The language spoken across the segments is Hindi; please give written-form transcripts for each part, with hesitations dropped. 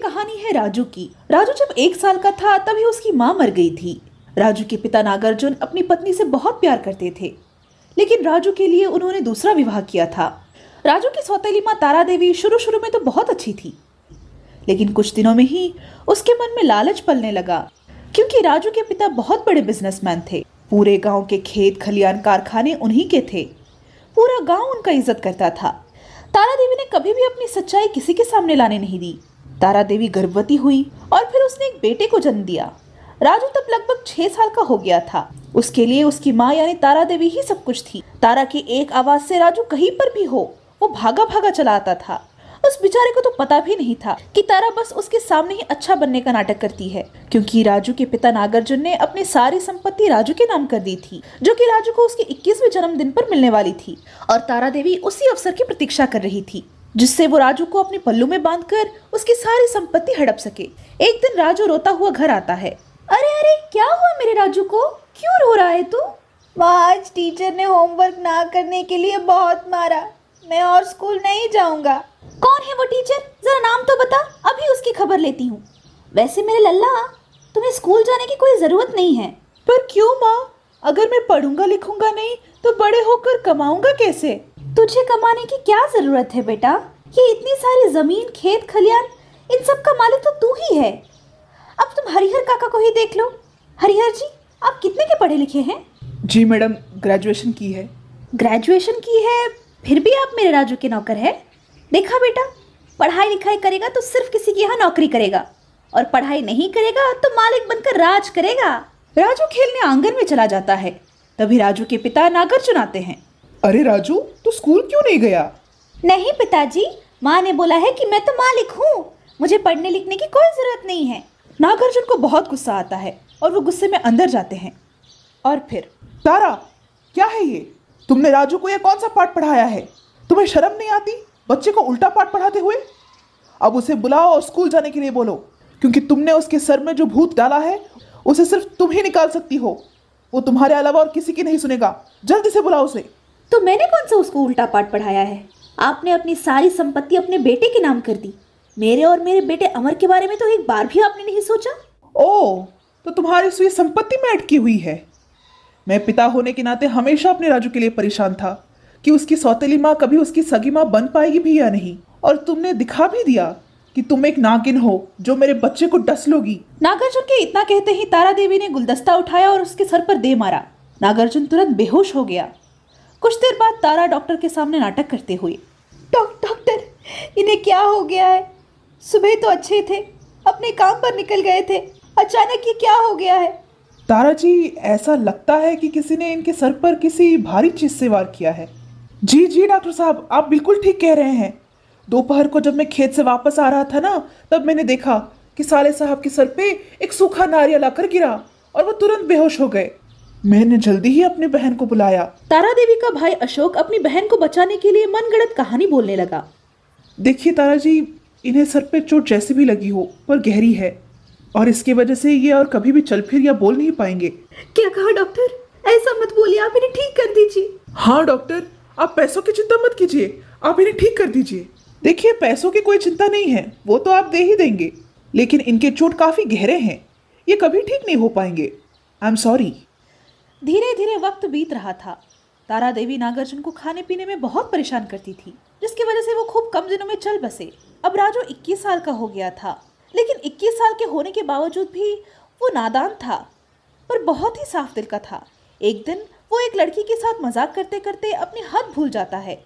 कहानी है राजू की। राजू जब 1 साल का था तभी उसकी माँ मर गई थी। राजू के पिता नागार्जुन अपनी पत्नी से बहुत प्यार करते थे, लेकिन राजू के लिए उन्होंने दूसरा विवाह किया था। राजू की सौतेली माँ तारा देवी शुरू शुरू में तो बहुत अच्छी थी, लेकिन कुछ दिनों में ही उसके मन में लालच पलने लगा, क्योंकि राजू के पिता बहुत बड़े बिजनेसमैन थे। पूरे गांव के खेत खलियान कारखाने उन्हीं के थे। पूरा गांव उनका इज्जत करता था। तारा देवी ने कभी भी अपनी सच्चाई किसी के सामने लाने नहीं दी। तारा देवी गर्भवती हुई और फिर उसने एक बेटे को जन्म दिया। राजू तब लगभग 6 साल का हो गया था। उसके लिए उसकी माँ यानी तारा देवी ही सब कुछ थी। तारा की एक आवाज से राजू कहीं पर भी हो वो भागा भागा चला आता था। उस बेचारे को तो पता भी नहीं था कि तारा बस उसके सामने ही अच्छा बनने का नाटक करती है, क्योंकि राजू के पिता नागार्जुन ने अपनी सारी संपत्ति राजू के नाम कर दी थी, जो कि राजू को उसके 21वें जन्मदिन पर मिलने वाली थी। और तारा देवी उसी अवसर की प्रतीक्षा कर रही थी, जिससे वो राजू को अपने पल्लू में बांधकर उसकी सारी संपत्ति हड़प सके। एक दिन राजू रोता हुआ घर आता है। अरे अरे, क्या हुआ मेरे राजू को? क्यों रो रहा है तू? आज टीचर ने होमवर्क ना करने के लिए बहुत मारा। मैं और स्कूल नहीं जाऊंगा। कौन है वो टीचर? जरा नाम तो बता, अभी उसकी खबर लेती हूँ। वैसे मेरे लल्ला, तुम्हें स्कूल जाने की कोई जरूरत नहीं है। पर क्यों माँ? अगर मैं पढ़ूंगा लिखूंगा नहीं तो बड़े होकर कमाऊंगा कैसे? तुझे कमाने की क्या जरूरत है बेटा? ये इतनी सारी जमीन, खेत खलियान, इन सब का मालिक तो तू ही है। अब तुम हरिहर काका को ही देख लो। हरिहर जी, आप कितने के पढ़े लिखे हैं? जी मैडम, ग्रेजुएशन की है। ग्रेजुएशन की है, फिर भी आप मेरे राजू के नौकर हैं। देखा बेटा, पढ़ाई लिखाई करेगा तो सिर्फ किसी के यहाँ नौकरी करेगा, और पढ़ाई नहीं करेगा तो मालिक बनकर राज करेगा। राजू खेलने आंगन में चला जाता है। तभी राजू के पिता नागार्जुन आते हैं। अरे राजू, तू स्कूल क्यों नहीं गया? नहीं पिताजी, माँ ने बोला है कि मैं तो मालिक हूँ, मुझे पढ़ने लिखने की कोई जरूरत नहीं है। नागार्जुन को बहुत गुस्सा आता है और वो गुस्से में अंदर जाते हैं। और फिर तारा, क्या है ये? तुमने राजू को ये कौन सा पाठ पढ़ाया है? तुम्हें शर्म नहीं आती बच्चे को उल्टा पाठ पढ़ाते हुए? अब उसे बुलाओ और स्कूल जाने के लिए बोलो, क्योंकि तुमने उसके सर में जो भूत डाला है उसे सिर्फ तुम ही निकाल सकती हो। वो तुम्हारे अलावा और किसी की नहीं सुनेगा। जल्दी से बुलाओ उसे। तो मैंने कौन सा उसको उल्टा पाठ पढ़ाया है? आपने अपनी सारी संपत्ति अपने बेटे के नाम कर दी। मेरे और मेरे बेटे अमर के बारे में तो एक बार भी आपने नहीं सोचा। ओह, तो तुम्हारी सुई संपत्ति में अटकी हुई है। मैं पिता होने के नाते हमेशा अपने राजू के लिए परेशान था कि उसकी सौतेली माँ कभी उसकी सगी माँ बन पाएगी भी या नहीं, और तुमने दिखा भी दिया कि तुम एक नागिन हो जो मेरे बच्चे को डस लोगी। नागार्जुन के इतना कहते ही तारा देवी ने गुलदस्ता उठाया और उसके सर पर दे मारा। नागार्जुन तुरंत बेहोश हो गया। कुछ देर बाद तारा डॉक्टर के सामने नाटक करते हुए, डॉक्टर, इन्हें क्या हो गया है? सुबह तो अच्छे थे, अपने काम पर निकल गए थे, अचानक ये क्या हो गया है? तारा जी, ऐसा लगता है कि किसी ने इनके सर पर किसी भारी चीज से वार किया है। जी जी डॉक्टर साहब, आप बिल्कुल ठीक कह रहे हैं। दोपहर को जब मैं खेत से वापस आ रहा था ना, तब मैंने देखा कि साले साहब के सर पे एक सूखा नारियल आकर गिरा और वो तुरंत बेहोश हो गए। मैंने जल्दी ही अपनी बहन को बुलाया। तारा देवी का भाई अशोक अपनी बहन को बचाने के लिए मनगढ़ंत कहानी बोलने लगा। देखिए तारा जी, इन्हें सर पे चोट जैसे भी लगी हो पर गहरी है, और इसकी वजह से ये और कभी भी चल फिर या बोल नहीं पाएंगे। क्या कहा डॉक्टर? ऐसा मत बोलिए, आप इन्हें ठीक कर दीजिए। हाँ डॉक्टर, आप पैसों की चिंता मत कीजिए, आप इन्हें ठीक कर दीजिए। देखिए, पैसों की कोई चिंता नहीं है, वो तो आप दे ही देंगे, लेकिन इनके चोट काफी गहरे हैं, ये कभी ठीक नहीं हो पाएंगे। I am sorry. धीरे धीरे वक्त बीत रहा था। तारा देवी नागार्जुन को खाने पीने में बहुत परेशान करती थी, जिसकी वजह से वो खूब कम दिनों में चल बसे। अब राजू 21 साल का हो गया था, लेकिन 21 साल के होने के बावजूद भी वो नादान था, पर बहुत ही साफ दिल का था। एक दिन वो एक लड़की के साथ मजाक करते करते अपनी हद भूल जाता है।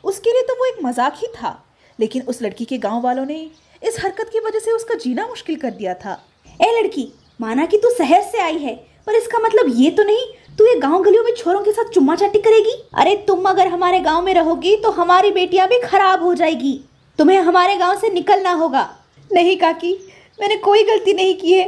उसके लिए तो वो एक मजाक ही था, लेकिन उस लड़की के गांव वालों ने इस हरकत की वजह से उसका जीना मुश्किल कर दिया था। ए लड़की, माना कि तू शहर से आई है, पर इसका मतलब ये तो नहीं तू ये गांव गलियों में छोरों के साथ चुम्मा चाटी करेगी। अरे तुम अगर हमारे गांव में रहोगी तो हमारी बेटियां भी खराब हो जाएगी। तुम्हें हमारे गांव से निकलना होगा। नहीं काकी, मैंने कोई गलती नहीं की है।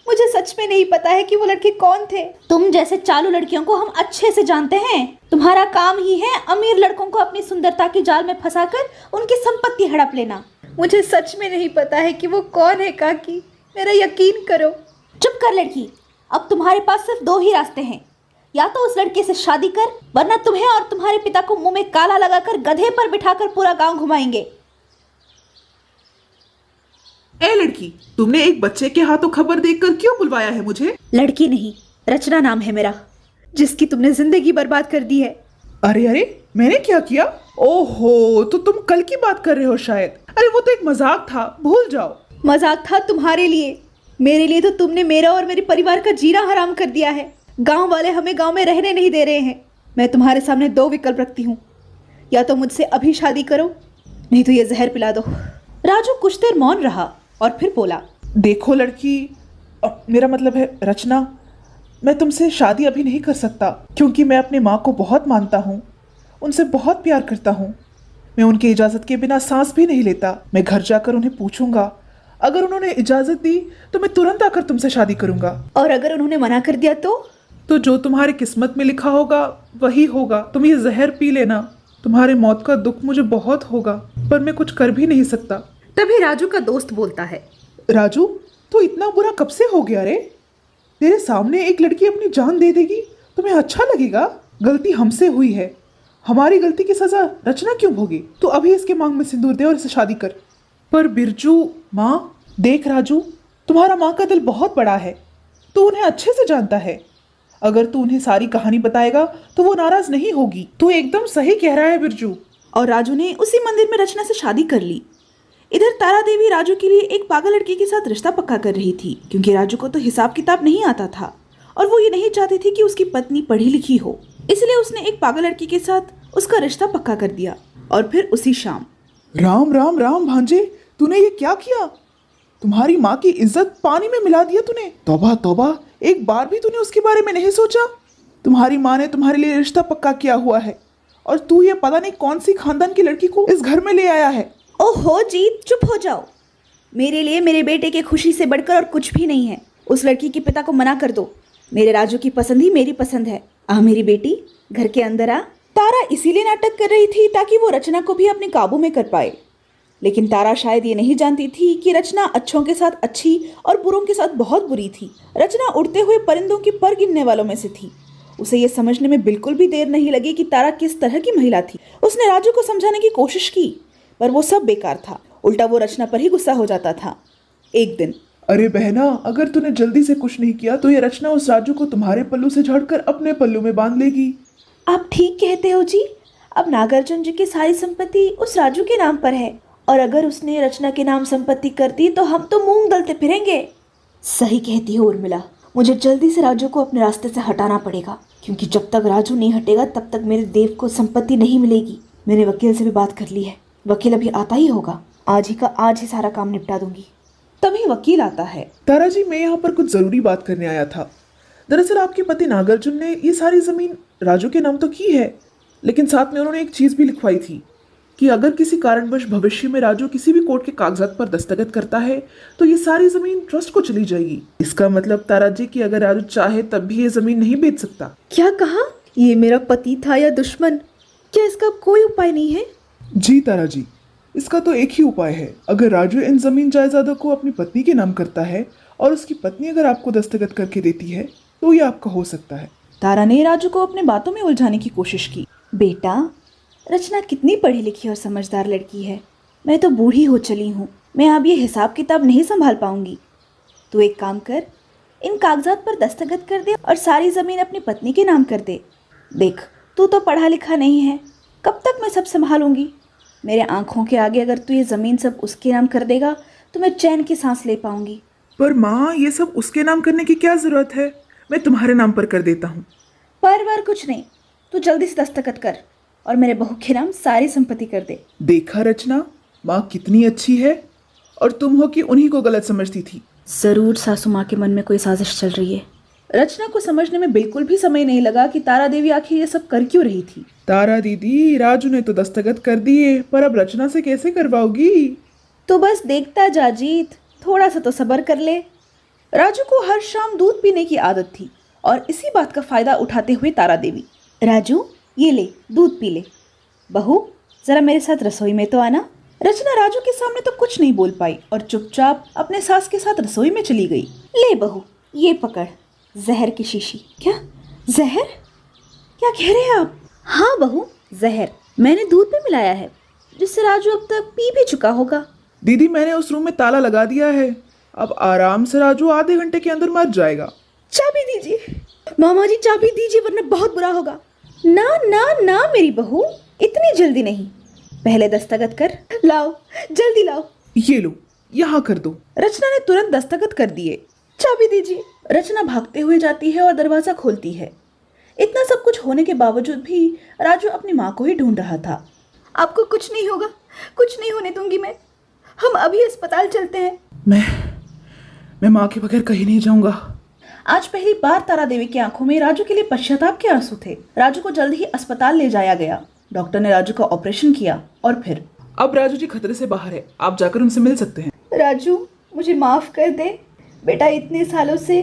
मुझे सच में नहीं पता है कि वो लड़के कौन थे। तुम जैसे चालू लड़कियों को हम अच्छे से जानते हैं। तुम्हारा काम ही है अमीर लड़कों को अपनी सुंदरता की जाल में फंसाकर उनकी संपत्ति हड़प लेना। मुझे सच में नहीं पता है कि वो कौन है काकी, मेरा यकीन करो। चुप कर लड़की, अब तुम्हारे पास सिर्फ 2 ही रास्ते हैं। या तो उस लड़के से शादी कर, वरना तुम्हें और तुम्हारे पिता को मुंह में काला लगाकर गधे पर बिठाकर पूरा गांव घुमाएंगे। ए लड़की, तुमने एक बच्चे के हाथों खबर देखकर क्यों बुलवाया है मुझे? लड़की नहीं, रचना नाम है मेरा, जिसकी तुमने जिंदगी बर्बाद कर दी है। अरे अरे, मैंने क्या किया? ओहो, तो तुम कल की बात कर रहे हो शायद। अरे वो तो एक मजाक था, भूल जाओ। मजाक था तुम्हारे लिए, मेरे लिए तो तुमने मेरा और मेरे परिवार का जीना हराम कर दिया है। गांव वाले हमें गांव में रहने नहीं दे रहे हैं। मैं तुम्हारे सामने दो विकल्प रखती हूँ, या तो मुझसे अभी शादी करो, नहीं तो ये जहर पिला दो। राजू कुछ देर मौन रहा और फिर बोला, देखो लड़की, मेरा मतलब है रचना, मैं तुमसे शादी अभी नहीं कर सकता, क्योंकि मैं अपनी माँ को बहुत मानता हूँ, उनसे बहुत प्यार करता हूँ। मैं उनकी इजाज़त के बिना सांस भी नहीं लेता। मैं घर जाकर उन्हें पूछूंगा, अगर उन्होंने इजाज़त दी तो मैं तुरंत आकर तुमसे शादी करूंगा। और अगर उन्होंने मना कर दिया तो जो तुम्हारी किस्मत में लिखा होगा वही होगा। तुम ये जहर पी लेना, तुम्हारे मौत का दुख मुझे बहुत होगा, पर मैं कुछ कर भी नहीं सकता। तभी राजू का दोस्त बोलता है, राजू, तो इतना बुरा कब से हो गया रे? तेरे सामने एक लड़की अपनी जान दे देगी, तुम्हें अच्छा लगेगा? गलती हमसे हुई है, हमारी गलती की सजा रचना क्यों भोगी? तो अभी इसके मांग में सिंदूर दे और इसे शादी कर। पर बिरजू, माँ, देख राजू, तुम्हारा माँ का दिल बहुत बड़ा है, तू उन्हें अच्छे से जानता है। अगर तू उन्हें सारी कहानी बताएगा तो वो नाराज नहीं होगी। तू एकदम सही कह रहा है बिरजू। और राजू ने उसी मंदिर में रचना से शादी कर ली। इधर तारा देवी राजू के लिए एक पागल लड़की के साथ रिश्ता पक्का कर रही थी, क्योंकि राजू को तो हिसाब किताब नहीं आता था और वो ये नहीं चाहती थी कि उसकी पत्नी पढ़ी लिखी हो, इसलिए उसने एक पागल लड़की के साथ उसका रिश्ता पक्का कर दिया। और फिर उसी शाम, राम राम राम भांजे, तूने ये क्या किया? तुम्हारी माँ की इज्जत पानी में मिला दिया तूने। तौबा तौबा, एक बार भी तूने उसके बारे में नहीं सोचा? तुम्हारी माँ ने तुम्हारे लिए रिश्ता पक्का किया हुआ है और तू ये पता नहीं कौन सी खानदान की लड़की को इस घर में ले आया है। ओहो जीत, चुप हो जाओ। मेरे लिए मेरे बेटे की खुशी से बढ़कर और कुछ भी नहीं है। उस लड़की के पिता को मना कर दो। मेरे राजू की पसंद ही मेरी पसंद है। आ मेरी बेटी, घर के अंदर आ। तारा इसीलिए नाटक कर रही थी ताकि वो रचना को भी अपने काबू में कर पाए, लेकिन तारा शायद ये नहीं जानती थी कि रचना अच्छों के साथ अच्छी और बुरों के साथ बहुत बुरी थी। रचना उड़ते हुए परिंदों की पर गिनने वालों में से थी। उसे ये समझने में बिल्कुल भी देर नहीं लगी कि तारा किस तरह की महिला थी। उसने राजू को समझाने की कोशिश की, पर वो सब बेकार था। उल्टा वो रचना पर ही गुस्सा हो जाता था। एक दिन, अरे बहना, अगर तूने जल्दी से कुछ नहीं किया तो ये रचना उस राजू को तुम्हारे पल्लू से झड़कर अपने पल्लू में बांध लेगी। आप ठीक कहते हो जी। अब नागार्जुन जी की सारी संपत्ति उस राजू के नाम पर है, और अगर उसने रचना के नाम संपत्ति कर दी तो हम तो मूंग दलते फिरेंगे। सही कहती हो उर्मिला, मुझे जल्दी से राजू को अपने रास्ते से हटाना पड़ेगा, क्योंकि जब तक राजू नहीं हटेगा तब तक मेरे देव को संपत्ति नहीं मिलेगी। मैंने वकील से भी बात कर ली है, वकील अभी आता ही होगा। आज ही सारा काम निपटा दूंगी। तभी वकील आता है। तारा जी, मैं यहाँ पर कुछ जरूरी बात करने आया था। दरअसल आपके पति नागार्जुन ने ये सारी जमीन राजू के नाम तो की है, लेकिन साथ में उन्होंने एक चीज भी लिखवाई थी कि अगर किसी कारणवश भविष्य में राजू किसी भी कोर्ट के कागजात पर दस्तखत करता है तो ये सारी जमीन ट्रस्ट को चली जाएगी। इसका मतलब तारा जी कि अगर राजू चाहे तब भी ये जमीन नहीं बेच सकता। क्या कहा? ये मेरा पति था या दुश्मन? क्या इसका कोई उपाय नहीं है? जी तारा जी, इसका तो एक ही उपाय है। अगर राजू इन जमीन जायदादों को अपनी पत्नी के नाम करता है और उसकी पत्नी अगर आपको दस्तखत करके देती है तो ये आपका हो सकता है। तारा ने राजू को अपने बातों में उलझाने की कोशिश की। बेटा, रचना कितनी पढ़ी लिखी और समझदार लड़की है। मैं तो बूढ़ी हो चली हूँ, मैं अब ये हिसाब किताब नहीं संभाल पाऊंगी। तू एक काम कर, इन कागजात पर दस्तखत कर दे और सारी ज़मीन अपनी पत्नी के नाम कर दे। देख, तू तो पढ़ा लिखा नहीं है, कब तक मैं सब संभालूंगी? मेरे आंखों के आगे अगर तू ये ज़मीन सब उसके नाम कर देगा तो मैं चैन की सांस ले पाऊंगी। पर माँ, ये सब उसके नाम करने की क्या जरूरत है? मैं तुम्हारे नाम पर कर देता हूँ। पर कुछ नहीं, तू जल्दी से दस्तखत कर और मेरे बहू के नाम सारी संपत्ति कर दे। देखा रचना, माँ कितनी अच्छी है और तुम हो कि उन्हीं को गलत समझती थी। जरूर सासू माँ के मन में कोई साजिश चल रही है। रचना को समझने में बिल्कुल भी समय नहीं लगा कि तारा देवी आखिर ये सब कर क्यों रही थी। तारा दीदी, राजू ने तो दस्तखत कर दिए, पर अब रचना से कैसे करवाओगी? तो बस देखता जा जीत, थोड़ा सा तो सब्र कर ले। राजू को हर शाम दूध पीने की आदत थी और इसी बात का फायदा उठाते हुए तारा देवी, राजू ये ले, दूध पी ले। बहू, जरा मेरे साथ रसोई में तो आना। रचना राजू के सामने तो कुछ नहीं बोल पाई और चुपचाप अपने सास के साथ रसोई में चली गई। ले बहू, ये पकड़ जहर की शीशी। क्या जहर? क्या कह रहे हैं आप? हाँ बहू, जहर मैंने दूध में मिलाया है, जिससे राजू अब तक पी भी चुका होगा। दीदी मैंने उस रूम में ताला लगा दिया है। अब आराम से राजू आधे घंटे के अंदर मर जाएगा। चाबी दीजिए मामा जी, चाबी दीजिए वरना बहुत बुरा होगा। ना ना ना मेरी बहू, इतनी जल्दी नहीं, पहले दस्तखत कर। लाओ जल्दी लाओ। ये लो, यहाँ कर दो। रचना ने तुरंत दस्तखत कर दिए। चाबी दीजिए। रचना भागते हुए जाती है और दरवाजा खोलती है। इतना सब कुछ होने के बावजूद भी राजू अपनी माँ को ही ढूंढ रहा था। आपको कुछ नहीं होगा, कुछ नहीं होने दूंगी मैं। हम अभी अस्पताल चलते हैं। मैं माँ के बगैर कहीं नहीं जाऊंगा। आज पहली बार तारा देवी की आंखों में राजू के लिए पश्चाताप के आंसू थे। राजू को जल्द ही अस्पताल ले जाया गया। डॉक्टर ने राजू का ऑपरेशन किया और फिर अब राजू जी खतरे से बाहर है, आप जाकर उनसे मिल सकते हैं। राजू मुझे माफ कर दे बेटा, इतने सालों से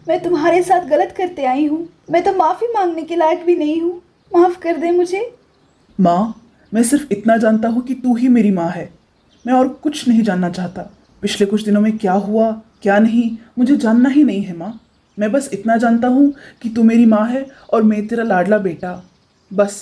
मैं तुम्हारे साथ गलत करते आई हूँ। मैं तो माफी मांगने के लायक भी नहीं हूँ, माफ कर दे मुझे। माँ, मैं सिर्फ इतना जानता हूँ कि तू ही मेरी माँ है। मैं और कुछ नहीं जानना चाहता। पिछले कुछ दिनों में क्या हुआ क्या नहीं मुझे जानना ही नहीं है माँ। मैं बस इतना जानता हूँ कि तू मेरी माँ है और मैं तेरा लाडला बेटा, बस।